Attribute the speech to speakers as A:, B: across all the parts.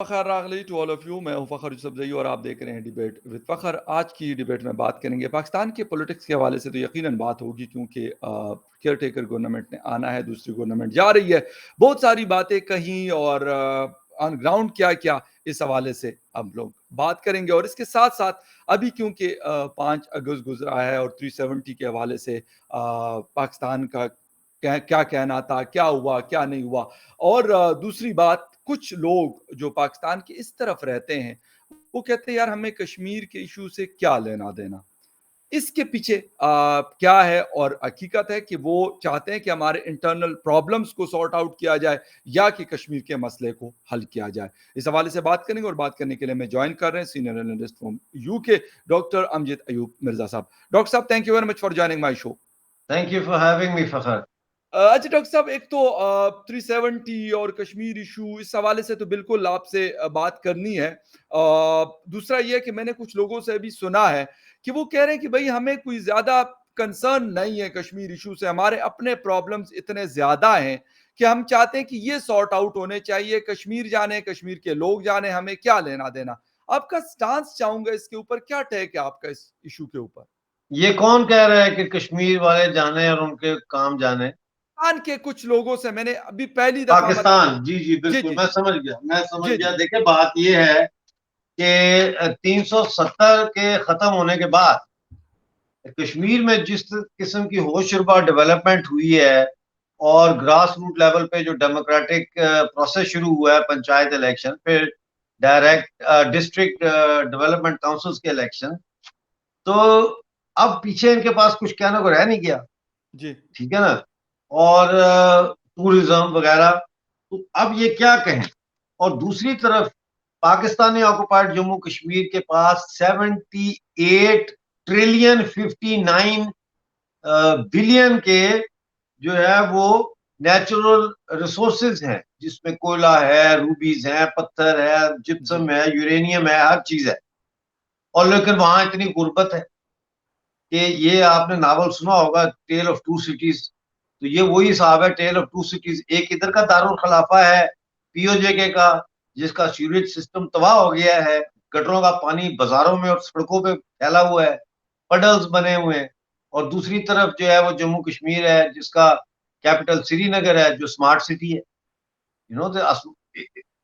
A: फ़खर रागली to all of you. मैं हूं फ़खर यूसुफ़ज़ई और आप देख रहे हैं डिबेट विद फ़खर। आज की डिबेट में बात करेंगे पाकिस्तान के पॉलिटिक्स के हवाले से। तो यकीनन बात होगी क्योंकि केयर टेकर गवर्नमेंट ने आना है, दूसरी गवर्नमेंट जा रही है। बहुत सारी बातें कहीं और ऑन ग्राउंड क्या-क्या इस हवाले से हम लोग बात करेंगे। और इसके साथ-साथ अभी क्योंकि 5 अगस्त गुज़रा है और 370 के हवाले से पाकिस्तान का क्या क्या कहना था, क्या हुआ, क्या नहीं हुआ। और दूसरी बात, कुछ लोग जो पाकिस्तान के इस तरफ रहते हैं, वो कहते हैं यार हमें कश्मीर के इश्यू से क्या लेना-देना। इसके पीछे क्या है और हकीकत है कि वो चाहते हैं कि हमारे इंटरनल प्रॉब्लम्स को सॉर्ट आउट किया जाए या कि कश्मीर के मसले को हल किया जाए। इस हवाले से बात करेंगे और बात करने के लिए मैं जॉइन कर रहे हैं senior analyst from UK doctor Amjad Ayub Mirza साहब। डॉक्टर साहब, thank you very much for joining my show.
B: Thank you for having me, Fakhar.
A: अच्छा डॉक्टर साहब, एक तो 370 और कश्मीर इशू, इस हवाले से तो बिल्कुल आपसे बात करनी है। दूसरा ये है कि मैंने कुछ लोगों से भी सुना है कि वो कह रहे हैं कि भाई हमें कोई ज्यादा कंसर्न नहीं है कश्मीर इशू से, हमारे अपने प्रॉब्लम्स इतने ज्यादा हैं कि हम चाहते हैं कि ये सॉर्ट आउट होने चाहिए। कश्मीर जाने, कश्मीर के लोग जाने, हमें क्या लेना देना। आपका स्टांस चाहूंगा इसके ऊपर, क्या टेक है आपका इस इशू के ऊपर।
B: ये कौन कह रहा है कि कश्मीर वाले जाने और उनके काम जाने?
A: पाकिस्तान के कुछ लोगों से मैंने अभी पहली दफा मतलब।
B: पाकिस्तान, जी जी
A: जी
B: बिल्कुल,
A: जी
B: मैं
A: जी
B: समझ गया, मैं समझ
A: जी
B: गया।
A: जी
B: देखिए, बात ये है कि 370 के खत्म होने के बाद कश्मीर में जिस किस्म की होशरुबा डेवलपमेंट हुई है और ग्रास रूट लेवल पे जो डेमोक्रेटिक प्रोसेस शुरू हुआ है, पंचायत इलेक्शन, फिर डायरेक्ट डिस्ट्रिक्ट डेवलपमेंट काउंसिल्स के इलेक्शन, तो अब पीछे इनके पास कुछ कहने को रह नहीं गया।
A: जी
B: ठीक है ना? और टूरिज्म वगैरह, तो अब ये क्या कहें। और दूसरी तरफ पाकिस्तानी ऑक्युपाइड जम्मू कश्मीर के पास 78 ट्रिलियन 59 बिलियन के जो है वो नेचुरल रिसोर्सेज हैं, जिसमें कोयला है, रूबीज है, पत्थर है,
A: जी
B: जिप्सम है, यूरेनियम है, हर चीज है। और लेकिन वहां इतनी गुर्बत है कि ये आपने नावल सुना होगा, टेल ऑफ टू सिटीज। तो ये वही हिसाब है, टेल ऑफ टू सिटीज। एक इधर का दारुल खलाफा है पीओजेके का, जिसका सीवरेज सिस्टम तबाह हो गया है, गटरों का पानी बाजारों में और सड़कों पे फैला हुआ है, पडल्स बने हुए हैं। और दूसरी तरफ जो है वो जम्मू कश्मीर है, जिसका कैपिटल श्रीनगर है, जो स्मार्ट सिटी है। यू नो,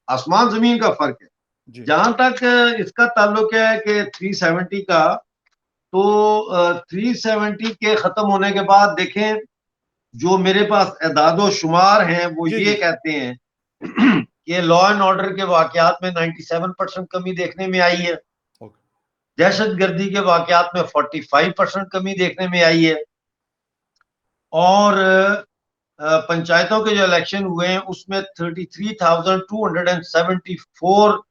B: आसमान जमीन का फर्क है।
A: जी
B: जहां तक इसका ताल्लुक है कि 370 का, तो 370 के खत्म होने के बाद देखें, जो मेरे पास एदादो शुमार हैं वो
A: जी
B: ये
A: जी
B: कहते हैं कि लॉ एंड ऑर्डर के वाकयात में 97% कमी देखने में आई है,
A: ओके
B: दहशत गर्दी के वाकयात में 45% कमी देखने में आई है, और पंचायतों के जो इलेक्शन हुए हैं उसमें 33,274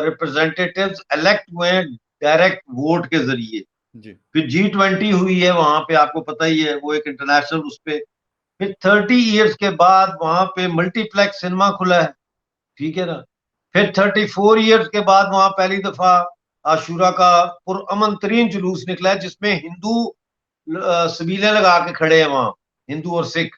B: रिप्रेजेंटेटिव्स इलेक्ट हुए हैं डायरेक्ट वोट के जरिए।
A: जी
B: फिर G20 हुई है वहां पे, आपको पता ही है, वो एक इंटरनेशनल उस पे। फिर 30 ईयर्स के बाद वहां पे मल्टीप्लेक्स सिनेमा खुला है। ठीक है ना? फिर 34 ईयर्स के बाद वहां पहली दफा आशूरा का पुरअमन तरीन जुलूस निकला है, जिसमें हिंदू सबीले लगा के खड़े हैं वहां, हिंदू और सिख।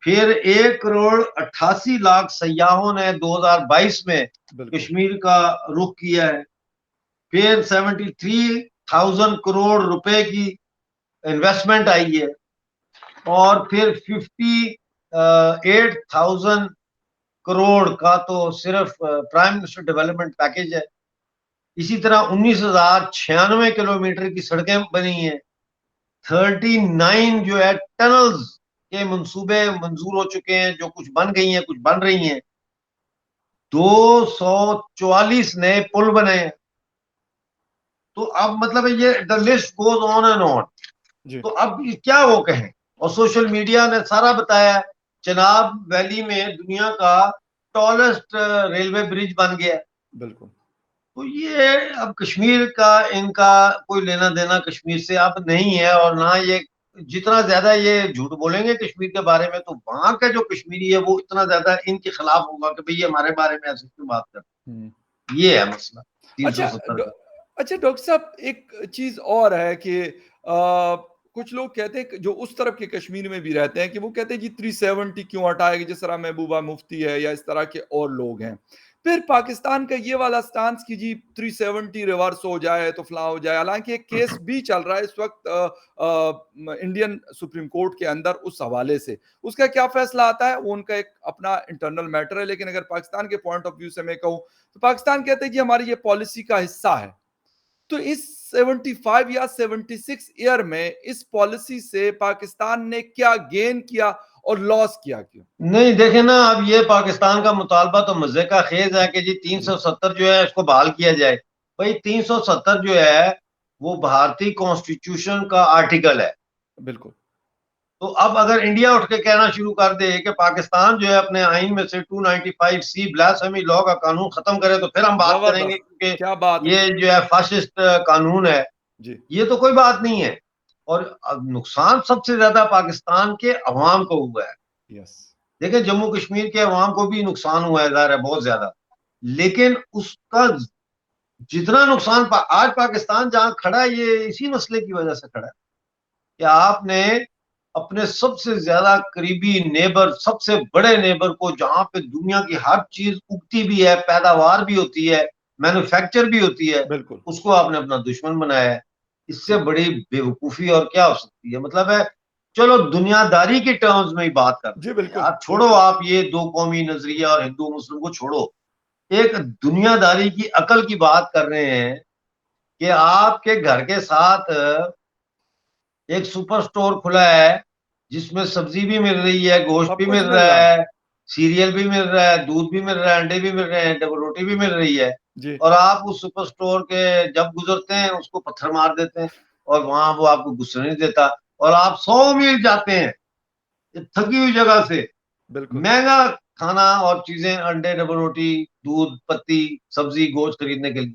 B: फिर 1 करोड़ 88 लाख सयाहों ने 2022 में
A: बिल्कुल
B: कश्मीर का रुख किया है। फिर 73,000 करोड़ रुपए की इन्वेस्टमेंट आई है। और फिर 58,000 करोड़ का तो सिर्फ प्राइम मिनिस्टर डेवलपमेंट पैकेज है। इसी तरह 19,096 किलोमीटर की सड़कें बनी हैं। 39 जो है टनल्स के मंसूबे मंजूर हो चुके हैं, जो कुछ बन गई हैं, कुछ बन रही हैं। 244 नए पुल बने हैं। तो अब मतलब ये the list goes on and on.
A: जी
B: तो अब ये क्या वो कहें। और सोशल मीडिया ने सारा बताया। चिनाब वैली में दुनिया का टॉलेस्ट रेलवे ब्रिज बन गया है।
A: बिल्कुल।
B: तो ये अब कश्मीर का इनका कोई लेना देना कश्मीर से अब नहीं है। और ना ये, जितना ज्यादा ये झूठ बोलेंगे कश्मीर के बारे में, तो वहां का जो कश्मीरी है वो इतना ज्यादा इनके खिलाफ होगा कि भाई ये हमारे बारे में ऐसे क्यों बात करते
A: हम्म।
B: हैं। ये है मसला
A: अच्छा
B: 370 का।
A: अच्छा डॉक्टर साहब, एक चीज और है कि कुछ लोग कहते हैं कि जो उस तरफ के कश्मीर में भी रहते हैं कि वो कहते हैं जी 370 क्यों हटाएगी, जिस तरह महबूबा मुफ्ती है या इस तरह के और लोग हैं। फिर पाकिस्तान का ये वाला स्टांस कि जी 370 रिवर्स हो जाए तो फला हो जाए, हालांकि एक केस भी चल रहा है इस वक्त इंडियन सुप्रीम कोर्ट के अंदर उस हवाले से। उसका क्या फैसला आता है वो उनका एक अपना इंटरनल मैटर है, लेकिन अगर पाकिस्तान के पॉइंट ऑफ व्यू से मैं कहूं तो पाकिस्तान कहते हैं कि हमारी ये पॉलिसी का हिस्सा है। तो इस 75 या 76 ईयर में इस पॉलिसी से पाकिस्तान ने क्या गेन किया और लॉस किया क्यों?
B: नहीं देखे ना, अब ये पाकिस्तान का मुतालबा तो मजे का खेज है कि जी 370 जो है इसको बहाल किया जाए। भाई 370 जो है वो भारतीय कॉन्स्टिट्यूशन का आर्टिकल है।
A: बिल्कुल।
B: तो अब अगर इंडिया उठ के कहना शुरू कर दे कि पाकिस्तान जो है अपने आइन में से 295C ब्लास्फेमी लॉ का कानून खत्म करे तो फिर हम बात करेंगे,
A: जबरदस्त। क्या बात
B: क्योंकि
A: है।
B: ये जो है फाशिस्ट कानून है।
A: जी।
B: ये तो कोई बात नहीं है। और अब नुकसान सबसे ज्यादा पाकिस्तान के अवाम को हुआ है।
A: यस।
B: देखिए जम्मू कश्मीर के अवाम को भी नुकसान हुआ है, ज़ाहिर है बहुत ज्यादा। लेकिन उसका जितना नुकसान आज पाकिस्तान जहां खड़ा है ये इसी मसले की वजह से खड़ा है कि आपने अपने सबसे ज्यादा करीबी नेबर, सबसे बड़े नेबर को, जहां पे दुनिया की हर चीज उगती भी है, पैदावार भी होती है, मैन्युफैक्चर भी होती है,
A: बिल्कुल।
B: उसको आपने अपना दुश्मन बनाया है। इससे
A: जी।
B: बड़ी बेवकूफी और क्या हो सकती है? मतलब है, चलो दुनियादारी के टर्म्स में ही बात कर
A: जी
B: लेते हैं
A: बिल्कुल
B: यार, छोड़ो
A: बिल्कुल।
B: आप ये दो कौमी नजरिया और हिंदू मुस्लिम को छोड़ो। एक दुनियादारी की अकल की बात कर रहे हैं कि आपके घर के साथ एक सुपर स्टोर खुला है जिसमें सब्जी भी मिल रही है, गोश्त
A: सब
B: भी
A: कुछ
B: मिल
A: मिल
B: रहा
A: रहा है।
B: है, सीरियल भी मिल रहा है, दूध भी मिल रहा है, अंडे भी मिल रहे हैं, डबल रोटी भी मिल रही है।
A: जी।
B: और आप उस सुपर स्टोर के जब गुजरते हैं उसको पत्थर मार देते हैं और वहां वो आपको गुस्सा नहीं देता। और आप 100 मील जाते हैं थकी हुई जगह से
A: बिल्कुल।
B: महंगा खाना और चीजें, अंडे, डबल रोटी, दूध, पत्ती, सब्जी, गोश्त खरीदने के लिए।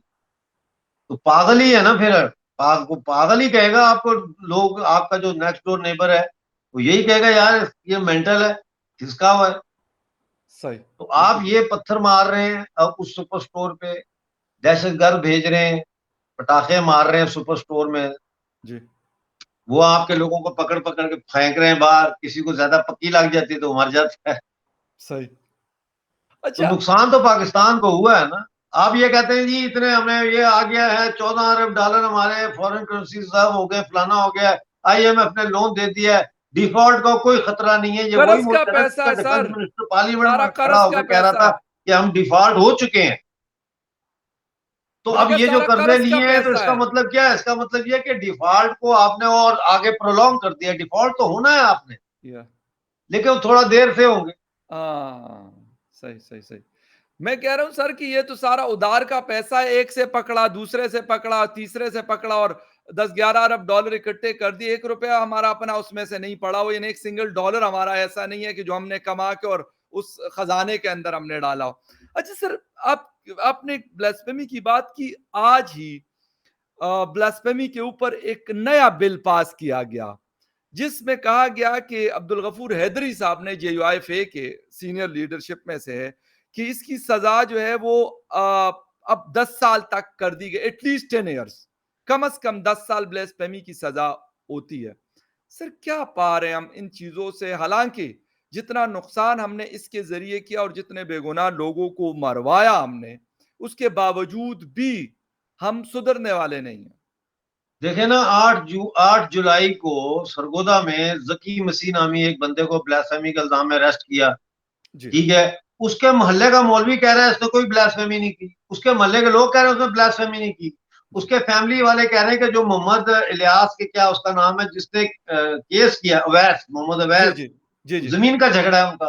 B: तो पागल ही है ना फिर। को पागल ही कहेगा आपको। लोग, आपका जो नेक्स्ट डोर नेबर है वो यही कहेगा यार ये मेंटल है, खिसका हुआ है।
A: सही।
B: तो आप
A: बिल्कुल।
B: ये पत्थर मार रहे हैं अब उस सुपर स्टोर पे, दहशतगर्द भेज रहे हैं, पटाखे मार रहे हैं सुपर स्टोर में,
A: जी।
B: वो आपके लोगों को पकड़ पकड़ के फेंक रहे हैं बाहर, किसी को ज्यादा पक्की लग जाती है तो मर जाता है।
A: सही।
B: तो
A: अच्छा।
B: नुकसान तो पाकिस्तान को हुआ है ना। आप ये कहते हैं जी इतने हमें ये आ गया है, $14 अरब हमारे फॉरेन करेंसी रिजर्व हो गए, फलाना हो गया, IMF ने लोन दे दिया है, डिफॉल्ट का कोई खतरा नहीं है। ये वही
A: कर्ज का
B: मुल्क है ना
A: पैसा
B: जिसका
A: है
B: डिफेंस
A: सर।
B: मिनिस्टर पार्लियामेंट
A: सारा
B: में खड़ा
A: कर्ज का
B: होकर कह रहा
A: पैसा
B: था
A: है।
B: कि हम डिफॉल्ट हो चुके हैं। तो
A: मैंने
B: अब
A: कहा
B: ये जो
A: सारा
B: कर्जे
A: कर्ज का
B: लिए हैं तो
A: पैसा
B: इसका
A: है।
B: मतलब क्या है? इसका मतलब ये है कि डिफॉल्ट को आपने और आगे प्रोलॉन्ग कर दिया। डिफॉल्ट तो होना है आपने,
A: या।
B: लेकिन वो थोड़ा देर से होंगे।
A: हाँ, सही सही सही। मैं कह रहा हूं सर कि ये तो सारा उधार का पैसा है, एक से पकड़ा, दूसरे से पकड़ा, तीसरे से पकड़ा और 10-11 अरब इकट्ठे कर दिए। 1 रुपया हमारा अपना उसमें से नहीं पड़ा, वो यानी एक सिंगल डॉलर हमारा ऐसा नहीं है कि जो हमने कमा के और उस खजाने के अंदर हमने डाला हो। अच्छा सर, आप आपने ब्लास्फेमी की बात की। आज ही ब्लास्फेमी के ऊपर एक नया बिल पास किया गया जिसमें कहा गया कि अब्दुल गफूर हैदरी साहब ने, JUIFA के सीनियर लीडरशिप में से है, कि इसकी सजा जो है वो अब 10 साल तक कर दी गई, एटलीस्ट 10 ईयर्स, कम से कम 10 साल ब्लास्फेमी की सजा होती है। सर क्या पा रहे हैं हम इन चीजों से, हालांकि जितना नुकसान हमने इसके जरिए किया और जितने बेगुनाह लोगों को मरवाया हमने, उसके बावजूद भी हम सुधरने वाले नहीं हैं।
B: देखे ना, 8 जुलाई को सरगोदा में जकी मसीह नामी एक बंदे को ब्लास्फेमी के इल्जाम में अरेस्ट किया।
A: जी
B: ठीक है, उसके मोहल्ले का मौलवी कह रहा है इसने कोई ब्लास्फेमी नहीं की, उसके मोहल्ले के लोग कह रहे हैं उसने ब्लास्फेमी नहीं की,
A: जी
B: उसके फैमिली वाले कह रहे हैं कि जो मोहम्मद इलियास के, क्या उसका नाम है, जिसने केस किया, अवैस, मोहम्मद
A: जी
B: अवैस,
A: जी जी जी।
B: जमीन का झगड़ा है उनका,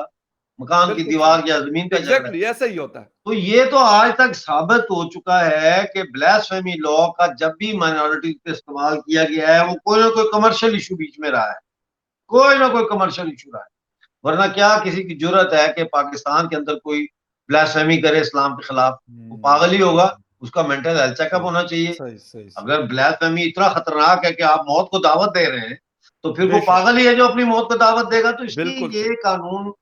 B: मकान की
A: बिल्कुल
B: दीवार
A: सही।
B: या जमीन का झगड़ा है।
A: एग्जैक्टली ऐसा ही होता है।
B: तो ये तो आज तक साबित हो चुका है कि ब्लास्फेमी लॉ का जब भी माइनॉरिटी पे इस्तेमाल किया गया है वो कोई ना कोई कमर्शियल इशू बीच में रहा है, कोई ना कोई कमर्शियल इशू रहा है। वरना क्या किसी की जुर्रत है कि पाकिस्तान के अंदर कोई ब्लास्फेमी करे इस्लाम के खिलाफ? वो पागल ही होगा।
A: हम्म।
B: उसका मेंटल हेल्थ चेकअप
A: सही
B: होना चाहिए।
A: सही सही सही।
B: अगर ब्लास्फेमी इतना खतरनाक है कि आप मौत को दावत दे रहे हैं तो फिर वो
A: बेशक।
B: पागल ही है जो अपनी मौत को दावत देगा। तो
A: बिल्कुल
B: इसलिए
A: सही।
B: ये कानून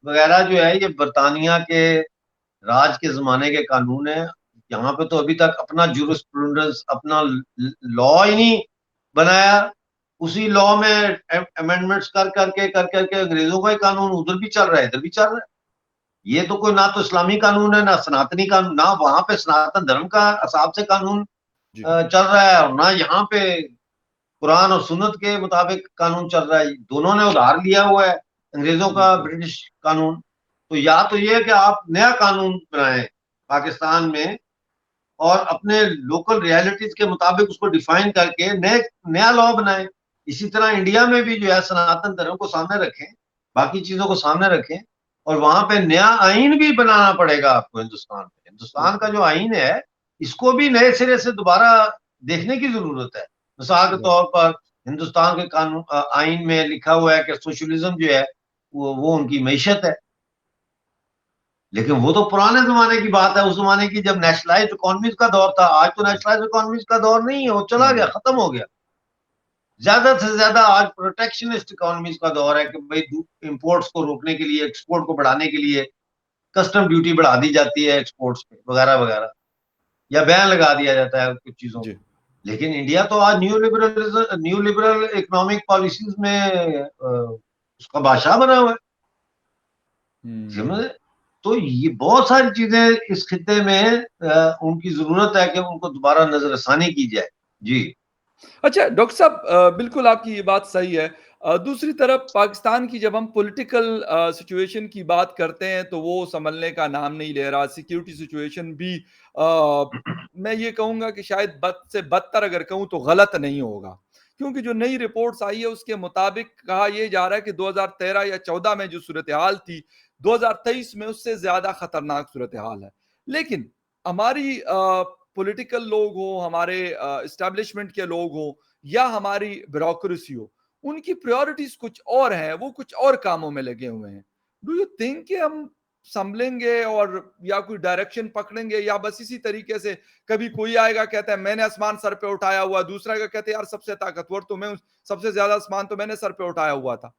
B: वगैरह जो है ये बरतानिया के राज के जमाने के कानून है। यहाँ पे तो अभी तक अपना जूरिस्प्रूडेंस, अपना लॉ ही नहीं बनाया। उसी लॉ में अमेंडमेंट्स कर करके अंग्रेजों का ही कानून उधर भी चल रहा है, इधर भी चल रहा है। ये तो कोई ना तो इस्लामी कानून है ना सनातनी कानून, ना वहां पे सनातन धर्म का हिसाब से कानून
A: जी,
B: चल रहा है और ना यहाँ पे कुरान और सुन्नत के मुताबिक कानून चल रहा है। दोनों ने उधार लिया हुआ है अंग्रेजों का,
A: बिल्कुल।
B: ब्रिटिश कानून। तो या तो ये है कि आप नया कानून बनाएं पाकिस्तान में और अपने लोकल रियलिटीज के मुताबिक उसको डिफाइन करके नया लॉ बनाएं। इसी तरह इंडिया में भी जो है सनातन धर्म को सामने रखें, बाकी चीजों को सामने रखें, और वहां पे नया आइन भी बनाना पड़ेगा आपको। हिंदुस्तान का
A: बिल्कुल।
B: जो आइन है इसको भी नए सिरे से दोबारा देखने की जरूरत है। मिसाल के
A: राइट।
B: तौर पर हिंदुस्तान के कानून आइन में लिखा हुआ है कि सोशलिज्म जो है वो उनकी मैशत है, लेकिन वो तो पुराने जमाने की बात है, उस जमाने की जब नेशनलाइज्ड इकोनॉमीज का दौर था। आज तो नेशनलाइज्ड इकोनॉमीज का दौर नहीं है, वो चला गया,
A: नहीं।
B: खत्म हो गया। ज्यादा से ज्यादा आज प्रोटेक्शनिस्ट इकोनॉमीज का दौर है कि भाई इंपोर्ट्स को रोकने के लिए, एक्सपोर्ट को बढ़ाने के लिए कस्टम ड्यूटी बढ़ा दी जाती है एक्सपोर्ट्स पे वगैरह वगैरह, या बैन लगा दिया जाता है कुछ चीजों
A: जी।
B: पे। लेकिन इंडिया तो आज न्यू लिबरल इकोनॉमिक पॉलिसीज में उसका बादशाह बना हुआ है।
A: हम्म।
B: समझे? तो ये बहुत सारी चीजें इस खित्ते में उनकी जरूरत है कि उनको दोबारा नजरसानी की जाए। जी।
A: अच्छा डॉक्टर साहब, बिल्कुल आपकी ये बात सही है। दूसरी तरफ पाकिस्तान की जब हम पॉलिटिकल सिचुएशन की बात करते हैं तो वो संभलने का नाम नहीं ले रहा। सिक्योरिटी सिचुएशन भी मैं ये कहूँगा कि शायद बद से बदतर अगर कहूँ तो गलत नहीं होगा। क्योंकि जो नई रिपोर्ट्स आई है उसके मुताबिक कहा ये जा रहा है कि 2013 या 14 में जो सूरत-ए-हाल थी, 2023 में उससे ज़्यादा खतरनाक सूरत-ए-हाल है। लेकिन हमारी पॉलिटिकल लोग हों, हमारे एस्टेब्लिशमेंट के लोग हों या हमारी ब्यूरोक्रेसी हो, उनकी प्रायोरिटीज कुछ और हैं, वो कुछ और कामों में लगे हुए हैं। डू यू थिंक कि हम संभलेंगे और या कोई डायरेक्शन पकड़ेंगे, या बस इसी तरीके से कभी कोई आएगा कहता है मैंने आसमान सर पे उठाया हुआ, दूसरा का कहते हैं यार सबसे ताकतवर तो मैं हूं, सबसे ज्यादा आसमान तो मैंने सर पे उठाया हुआ था।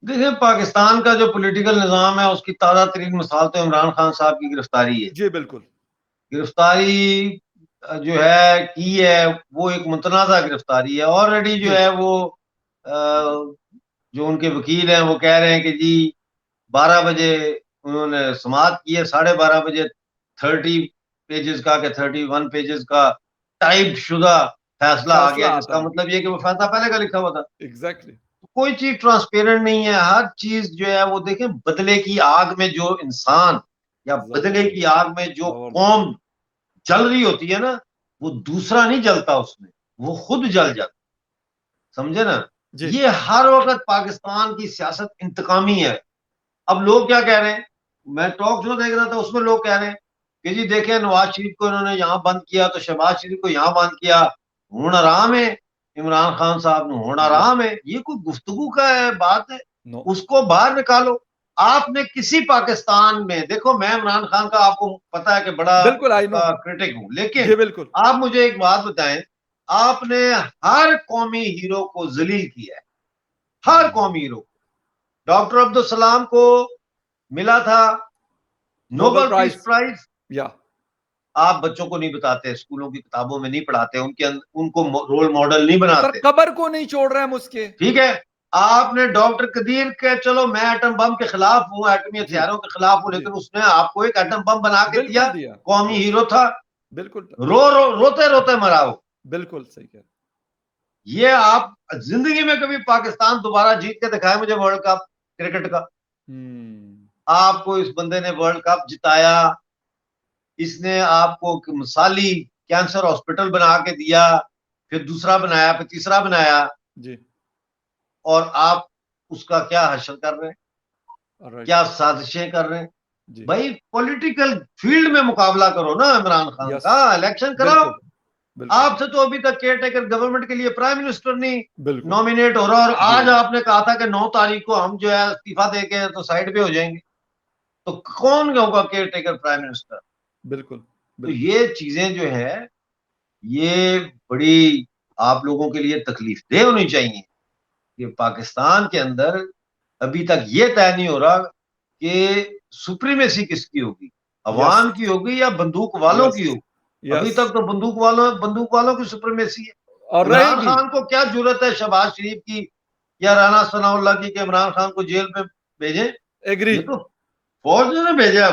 B: देखिए, पाकिस्तान का जो पॉलिटिकल निज़ाम है उसकी ताज़ा तरीन मिसाल तो इमरान खान साहब की गिरफ्तारी है।
A: जी बिल्कुल।
B: गिरफ्तारी जो है की है वो एक मुतनाज़ा गिरफ्तारी है। ऑलरेडी जो
A: जी
B: है वो जो उनके वकील हैं वो कह रहे हैं कि जी 12 बजे उन्होंने समाप्त की है, 12:30 बजे 30 पेजेस का के 31 पेजेस का टाइप शुदा फैसला आ
A: फैसला
B: गया,
A: आता
B: जिसका
A: है।
B: मतलब ये कि वो फैसला पहले का लिखा हुआ था।
A: एग्जैक्टली।
B: कोई चीज ट्रांसपेरेंट नहीं है, हर चीज जो है वो देखें, बदले की आग में जो इंसान या बदले की
A: जबरदस्त।
B: आग में जो
A: जबरदस्त।
B: कौम जल रही होती है ना, वो दूसरा नहीं जलता उसमें, वो खुद जल जाता। समझे ना?
A: जी
B: ये हर वक्त पाकिस्तान की सियासत इंतकामी है। अब लोग क्या कह रहे हैं, मैं टॉक शो देख रहा था उसमें लोग कह रहे हैं कि जी देखें नवाज शरीफ को इन्होंने यहाँ बंद किया तो शहबाज शरीफ को यहाँ बंद किया, हूण आराम है, इमरान खान साहब ने हूण
A: जी।
B: आराम है। ये कोई गुफ्तगू का है, बात है?
A: नो।
B: उसको बाहर निकालो। आपने किसी पाकिस्तान में देखो, मैं इमरान खान का आपको पता है कि बड़ा
A: बिल्कुल आई नो।
B: उसका क्रिटिक हूं, लेकिन
A: जी बिल्कुल।
B: आप मुझे एक बात बताएं, आपने हर कौमी हीरो को जलील किया है, हर
A: हम्म।
B: कौमी हीरो। डॉक्टर अब्दुल सलाम को मिला था
A: Nobel
B: Nobel peace
A: prize.
B: Prize.
A: या।
B: आप बच्चों को नहीं बताते, स्कूलों की किताबों में नहीं पढ़ाते, उनको रोल मॉडल नहीं
A: सर
B: बनाते।
A: कबर को नहीं छोड़ रहे हम उसके।
B: ठीक है, आपने डॉक्टर कदीर के, चलो मैं एटम बम के खिलाफ हूँ, एटमी
A: जी।
B: हथियारों के खिलाफ हूँ,
A: जी
B: लेकिन उसने आपको एक एटम बम बना के दिया,
A: बिल्कुल दिया।
B: कौमी
A: यस।
B: हीरो था।
A: बिल्कुल।
B: रोते रोते मरा वो।
A: बिल्कुल सही कह रहे
B: ये आप जिंदगी में कभी पाकिस्तान दोबारा जीत के दिखाए मुझे वर्ल्ड कप क्रिकेट का।
A: हैं। हम्म।
B: आपको इस बंदे ने वर्ल्ड कप जिताया, इसने आपको एक मिसाली कैंसर हॉस्पिटल बना के दिया, फिर दूसरा बनाया, फिर तीसरा बनाया,
A: जी।
B: और आप उसका क्या हासिल कर रहे हैं,
A: राइट।
B: क्या साजिशें कर रहे हैं?
A: जी।
B: भाई पॉलिटिकल फील्ड में मुकाबला करो ना इमरान खान
A: यस।
B: का, इलेक्शन कराओ।
A: बिल्कुल। बिल्कुल।
B: आपसे तो अभी तक केयर टेकर गवर्नमेंट के लिए प्राइम मिनिस्टर नहीं
A: बिल्कुल।
B: नॉमिनेट हो रहा, और
A: जी।
B: आज आपने कहा था कि 9 तारीख को हम जो है इस्तीफा दे के तो साइड पे हो जाएंगे। तो कौन होगा केयर टेकर प्राइम मिनिस्टर?
A: बिल्कुल।
B: तो
A: बिल्कुल।
B: ये चीजें जो है ये बड़ी आप लोगों के लिए तकलीफ दे होनी चाहिए कि पाकिस्तान के अंदर अभी तक ये तय नहीं हो रहा कि सुप्रीमेसी किसकी होगी,
A: यस।
B: अवाम की होगी या बंदूक वालों
A: यस।
B: की होगी। अभी
A: यस।
B: तक तो बंदूक वालों की सुप्रीमेसी है।
A: और
B: इमरान
A: रहेगी।
B: खान को क्या जरूरत है शहबाज शरीफ की या राना सनाउल्लाह की कि इमरान खान को जेल में भेजें?
A: एग्री।
B: ये तो फौज ने भेजा,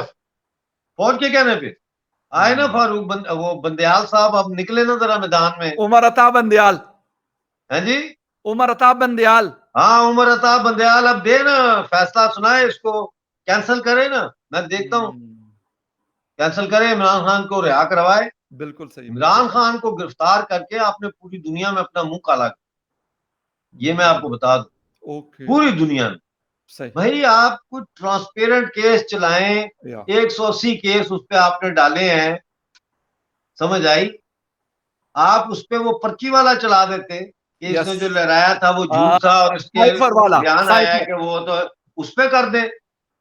B: फौज के कहने पे आए ना वो बंदयाल साहब, अब निकले ना जरा मैदान में।
A: उमर अता बंदयाल,
B: है जी।
A: उमर अता बंदयाल।
B: हाँ, उमर अता बंदयाल अब दे ना, फैसला सुनाए, इसको कैंसिल करे ना, मैं देखता हूँ।
A: हम्म,
B: कैंसिल करे, इमरान खान को रिहा करवाए।
A: बिल्कुल सही, बिल्कुल
B: इमरान
A: सही।
B: खान को गिरफ्तार करके आपने पूरी दुनिया में अपना मुंह काला किया, ये मैं
A: हम्म,
B: आपको बता दूं।
A: ओके।
B: पूरी दुनिया में
A: सही।
B: भाई आप कुछ ट्रांसपेरेंट केस चलाएं।
A: या
B: 180 केस उस पे आपने डाले हैं, समझ आई। आप उस पे वो पर्ची वाला चला देते कि
A: यस,
B: इसने जो लहराया था वो झूठ था, और इसके
A: साइफर वाला,
B: बयान आया है
A: साइफर।
B: कि वो तो उस पे कर दे।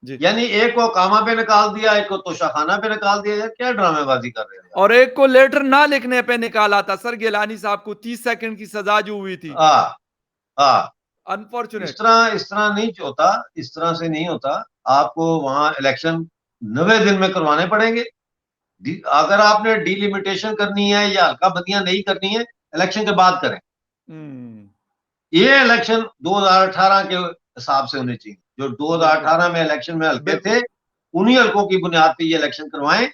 A: जी।
B: यानी एक को कामा पे निकाल दिया, एक को तोशाखाना पे निकाल दिया। यार क्या ड्रामेबाजी कर रहे हो
A: और एक को लेटर ना लिखने पे निकाला था सर, गिलानी साहब को 30 सेकंड की सजा जो हुई थी।
B: यार। आ
A: अनफॉर्चुनेट।
B: इस तरह नहीं होता, इस तरह से नहीं होता। आपको वहां इलेक्शन 90 दिन में करवाने पड़ेंगे। अगर आपने डिलिमिटेशन करनी है या हल्का बंदियां नहीं करनी है, इलेक्शन के बाद करें।
A: हम्म,
B: ये इलेक्शन 2018 के हिसाब से होने चाहिए। जो
A: बिल्कुल,
B: 2018 में इलेक्शन में हल्के
A: बिल्कुल,
B: थे, उन्हीं हल्कों की बुनियाद पे ये इलेक्शन करवाएं।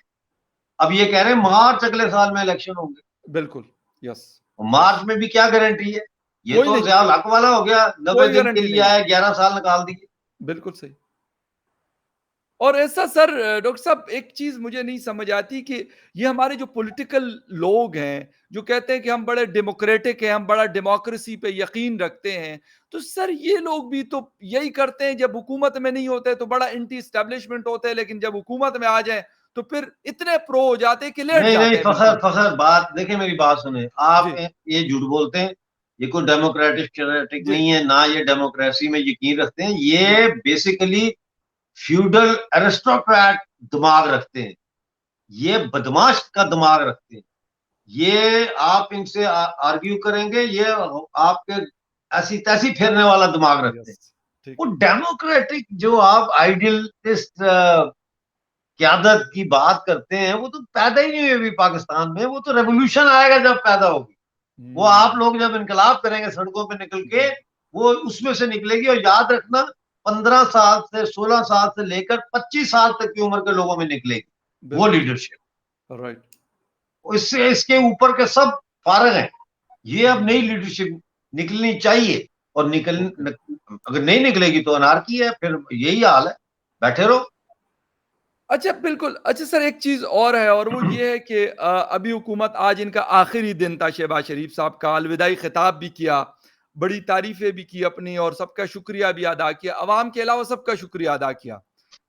B: अब ये कह रहे हैं मार्च अगले साल में इलेक्शन होंगे।
A: बिल्कुल। Yes, yes.
B: मार्च में भी क्या गारंटी है? ये
A: कोई
B: तो
A: नहीं,
B: ज्यादा हक वाला हो गया, 90 दिन के
A: गारंटी
B: लिए
A: नहीं है।
B: आए, 11 साल निकाल दिए।
A: बिल्कुल सही। और ऐसा सर, डॉक्टर साहब एक चीज मुझे नहीं समझ आती कि ये हमारे जो पॉलिटिकल लोग हैं जो कहते हैं कि हम बड़े डेमोक्रेटिक हैं, हम बड़ा डेमोक्रेसी पे यकीन रखते हैं, तो सर ये लोग भी तो यही करते हैं। जब हुकूमत में नहीं होते तो बड़ा एंटी स्टैब्लिशमेंट होते हैं, लेकिन जब हुकूमत में आ जाए तो फिर इतने प्रो हो जाते हैं कि लेट
B: नहीं नहीं,
A: जाते हैं
B: फखर
A: बिल्कुल।
B: फखर बात देखिए, मेरी बात सुने आप।
A: जी,
B: ये झूठ बोलते हैं। ये कोई डेमोक्रेटिक
A: जी,
B: नहीं है ना, ये डेमोक्रेसी में यकीन रखते हैं।
A: जी,
B: ये बेसिकली फ्यूडल एरिस्टोक्रेट दिमाग रखते हैं। ये बदमाश का दिमाग रखते हैं। ये आप इनसे आर्ग्यू करेंगे, ये आपके ऐसी तैसी फेरने वाला दिमाग रखते
A: यस,
B: हैं।
A: ठीक।
B: वो डेमोक्रेटिक जो आप आइडियलिस्ट क्यादत की बात करते हैं, वो तो पैदा ही नहीं हुई अभी पाकिस्तान में। वो तो रेवोल्यूशन आएगा जब पैदा होगी। वो आप
A: हम्म,
B: लोग जब इनकलाब करेंगे सड़कों पे निकल के,
A: जी,
B: वो उसमें से निकलेगी। और याद रखना, 15 साल से 16 साल से लेकर 25 साल तक की उम्र के लोगों में निकलेगी वो
A: बिल्कुल सही।
B: लीडरशिप।
A: राइट।
B: इससे इसके ऊपर के सब फारग हैं। ये अब नई
A: हम्म,
B: लीडरशिप निकलनी चाहिए। और
A: ओके।
B: अगर नहीं निकलेगी तो अनारकी है, फिर यही हाल है, बैठे रहो।
A: अच्छा, बिल्कुल। अच्छा सर, एक चीज़ और है और वो ये है कि अभी हुकूमत, आज इनका आखिरी दिन था शहबाज शरीफ साहब का, अलविदाई खिताब भी किया, बड़ी तारीफ़ें भी की अपनी और सबका शुक्रिया भी अदा किया। अवाम के अलावा सबका शुक्रिया अदा किया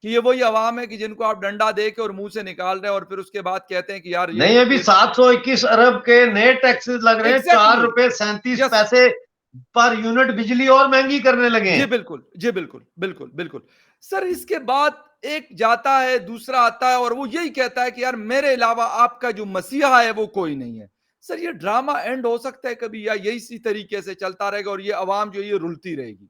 A: कि ये वही अवाम है कि जिनको आप डंडा दे के और मुँह से निकाल रहे हैं और फिर उसके बाद कहते हैं कि यार
B: नहीं, अभी
A: ये
B: 721 अरब के नए टैक्सेस लग रहे हैं, चार
A: एग्ज़ैक्टली।
B: रुपए 37
A: यस।
B: पैसे पर यूनिट बिजली और महंगी करने लगे
A: जी
B: हैं।
A: बिल्कुल, जी बिल्कुल, बिल्कुल, बिल्कुल। सर इसके बाद एक जाता है, दूसरा आता है और वो यही कहता है कि यार मेरे अलावा आपका जो मसीहा है वो कोई नहीं है। सर ये ड्रामा एंड हो सकता है कभी, या यही इसी तरीके से चलता रहेगा और ये अवाम जो है ये रुलती रहेगी?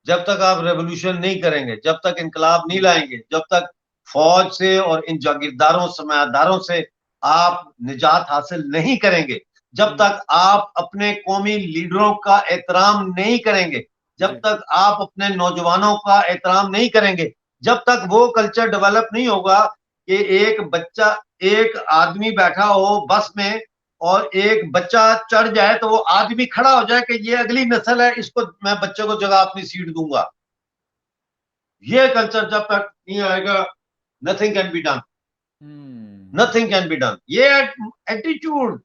B: जब तक आप रेवोल्यूशन नहीं करेंगे, जब तक इनकलाब नहीं
A: हुँ,
B: लाएंगे, जब तक फौज से और इन जागीरदारों सरमायादारों से आप निजात हासिल नहीं करेंगे, जब
A: हुँ,
B: तक आप अपने कौमी लीडरों का एहतराम नहीं करेंगे, जब
A: जी,
B: तक आप अपने नौजवानों का एहतराम नहीं करेंगे, जब तक वो कल्चर डेवलप नहीं होगा कि एक बच्चा, एक आदमी बैठा हो बस में और एक बच्चा चढ़ जाए तो वो आदमी खड़ा हो जाए कि ये अगली नस्ल है, इसको मैं बच्चे को जगह अपनी सीट दूंगा। ये कल्चर जब तक नहीं आएगा, nothing can be done.
A: Hmm,
B: nothing can be done. ये एटीट्यूड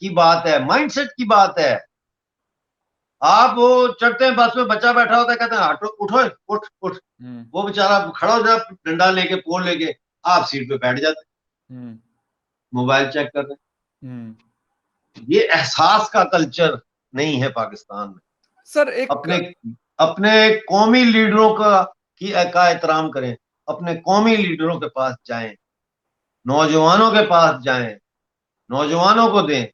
B: की बात है, माइंडसेट की बात है। आप वो चढ़ते हैं बस में, बच्चा बैठा होता है, कहते हैं हटो, उठो, उठ उठ।
A: हुँ,
B: वो बेचारा खड़ा हो जाए, डंडा लेके, पोल लेके, आप सीट पे बैठ जाते,
A: हुँ,
B: मोबाइल चेक कर रहे
A: हुँ।
B: हैं। ये एहसास का कल्चर नहीं है पाकिस्तान में।
A: सर एक
B: अपने अपने कौमी लीडरों का एहतराम करें। अपने कौमी लीडरों के पास जाएं, नौजवानों के पास जाएं, नौजवानों को दें,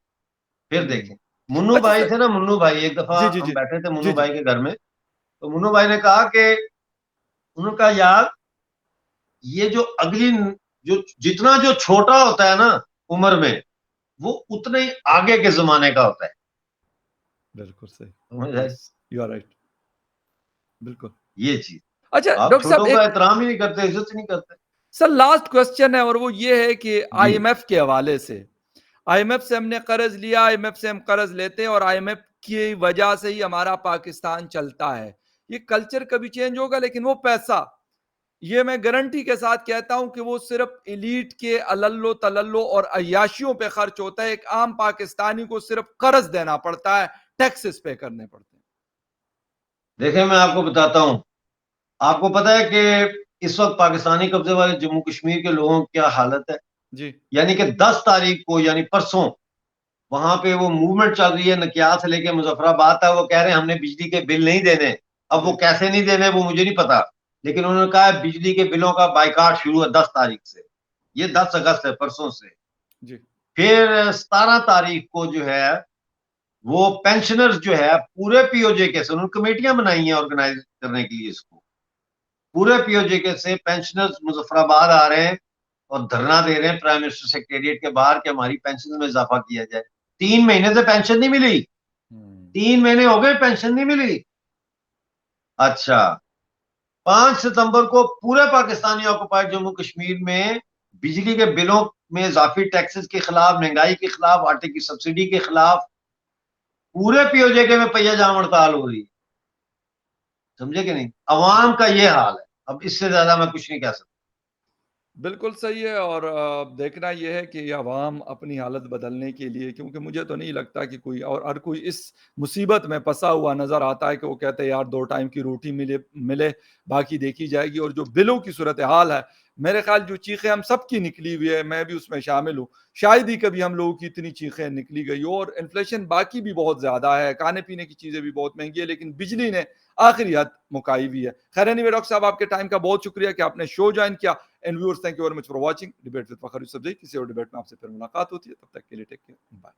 B: फिर
A: हुँ।
B: देखें। मुन्नू
A: अच्छा
B: भाई
A: सर।
B: थे ना, मुन्नू भाई, एक दफा
A: जी, जी,
B: हम
A: जी।
B: बैठे थे
A: जी,
B: मुन्नू
A: जी।
B: भाई के घर में। तो मुन्नू भाई ने कहा कि, उन्होंने कहा यार, ये जो अगली, जो जितना जो छोटा होता है ना उम्र में, वो उतने ही आगे के जमाने का होता है।
A: बिल्कुल सही।
B: समझ आए?
A: Yes, you are right. बिल्कुल।
B: ये चीज।
A: अच्छा
B: आप
A: डॉक्टर साहब
B: छोटों का
A: एक
B: एहतराम ही नहीं करते, इज्जत ही नहीं करते।
A: सर लास्ट क्वेश्चन है और वो ये है कि
B: जी।
A: आईएमएफ के हवाले से, आईएमएफ से हमने कर्ज लिया, आईएमएफ से हम कर्ज लेते हैं और आईएमएफ की वजह से ही हमारा पाकिस्तान चलता है। ये कल्चर कभी चेंज होगा, लेकिन वो पैसा, ये मैं गारंटी के साथ कहता हूं कि वो सिर्फ एलीट के अलल्लो तलल्लो और अय्याशियों पे खर्च होता है। एक आम पाकिस्तानी को सिर्फ कर्ज देना पड़ता है, टैक्सेस पे करने पड़ते हैं।
B: देखिए मैं आपको बताता हूँ, आपको पता है कि इस वक्त पाकिस्तानी कब्जे वाले जम्मू कश्मीर के लोगों की क्या हालत है?
A: जी
B: यानी कि 10 तारीख को, यानी परसों, वहां पे वो मूवमेंट चल रही है, नकियाल से लेके मुजफ्फराबाद तक। वो कह रहे हैं हमने बिजली के बिल नहीं देने। अब वो
A: जी
B: कैसे नहीं देने वो मुझे नहीं पता, लेकिन उन्होंने कहा है बिजली के बिलों का बाइकाट शुरू है 10 तारीख से। ये 10 अगस्त है, परसों से।
A: जी
B: फिर 17 तारीख को जो है, वो पेंशनर्स जो है पूरे पीओजे के से, उन्होंने कमेटियां बनाई हैं ऑर्गेनाइज करने के लिए इसको। पूरे पीओजे के से पेंशनर्स मुजफ्फराबाद आ रहे हैं और धरना दे रहे हैं प्राइम मिनिस्टर सेक्रेटरिएट के बाहर कि हमारी पेंशन में इजाफा किया जाए। 3 महीने से पेंशन नहीं मिली।
A: हम्म
B: 3 महीने हो गए पेंशन नहीं मिली। अच्छा, 5 सितंबर को पूरे पाकिस्तानी ऑक्युपाइड जम्मू कश्मीर में बिजली के बिलों में इजाफी टैक्सेस के खिलाफ, महंगाई के खिलाफ, आटे की सब्सिडी के खिलाफ पूरे पीओजे में पहिया जाम हड़ताल हो रही है। समझे कि नहीं?
A: जी
B: अवाम का ये हाल है। अब इससे ज्यादा मैं कुछ नहीं कह सकता।
A: बिल्कुल सही है। और देखना ये है कि अवाम अपनी हालत बदलने के लिए, क्योंकि मुझे तो नहीं लगता कि कोई और हर कोई इस मुसीबत में फंसा हुआ नज़र आता है कि वो कहते हैं यार 2 टाइम की रोटी मिले मिले, बाकी देखी जाएगी। और जो बिलों की सूरत हाल है, मेरे ख्याल जो चीखें हम सबकी निकली हुई है, मैं भी उसमें शामिल हूँ, शायद ही कभी हम लोगों की इतनी चीखें निकली गई हो। और इन्फ्लेशन बाकी भी बहुत ज़्यादा है, खाने पीने की चीज़ें भी बहुत महंगी है, लेकिन बिजली ने आखिरी हद मुकाई हुई है। खैर एनीवे डॉक्टर साहब, आपके टाइम का बहुत शुक्रिया कि आपने शो ज्वाइन किया। And viewers, thank you very much for watching debate with Fakhar Yousafzai. किसी और डिबेट में आपसे फिर मुलाकात होती है, तब तक के लिए टेक केयर, बाय।